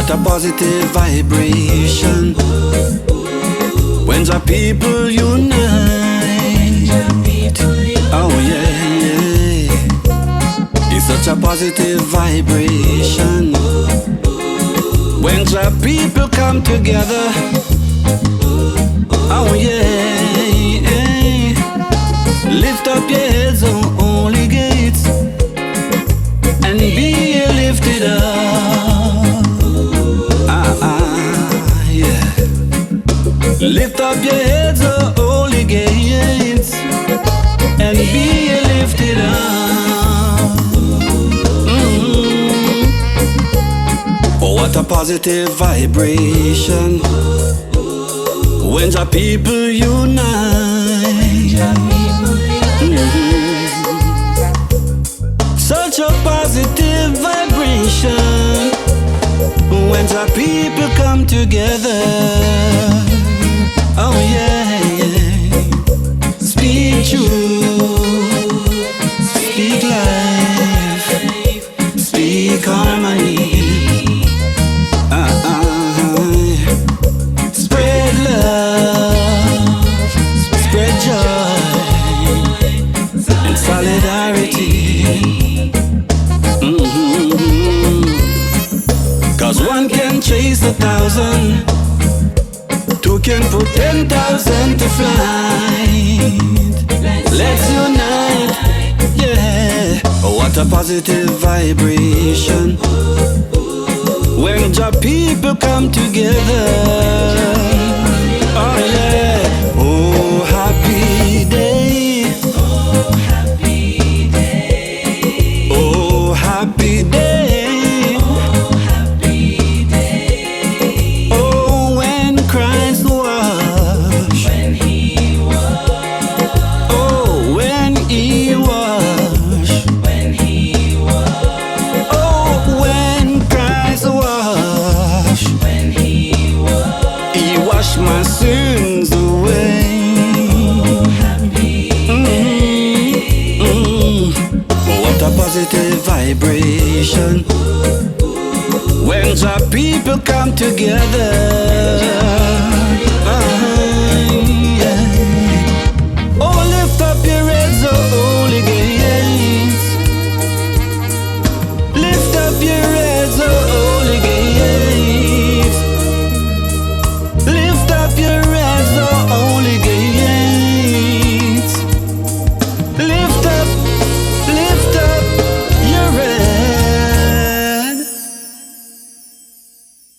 what a positive vibration when the people unite. Oh yeah, yeah. It's such a positive vibration when the people come together. Oh yeah, yeah. Lift up your heads, oh holy gates, and be lifted up. Yeah. Lift up your heads, oh holy gates, and be lifted up. Oh, what a positive vibration when the people unite. Such a positive vibration when the people come together. Oh yeah, yeah. Speak truth, speak life, speak harmony. Spread love, spread joy and solidarity. Cause one can chase 1,000, two can put 10,000 to flight. Let's unite, yeah. What a positive vibration when the people come together. Oh yeah. Oh happy day, oh happy day, oh happy day, oh happy day. Oh when Christ washed, when he washed, oh when he washed, when he washed, oh when Christ washed, when he washed my sins away. What a positive vibration when the people come together.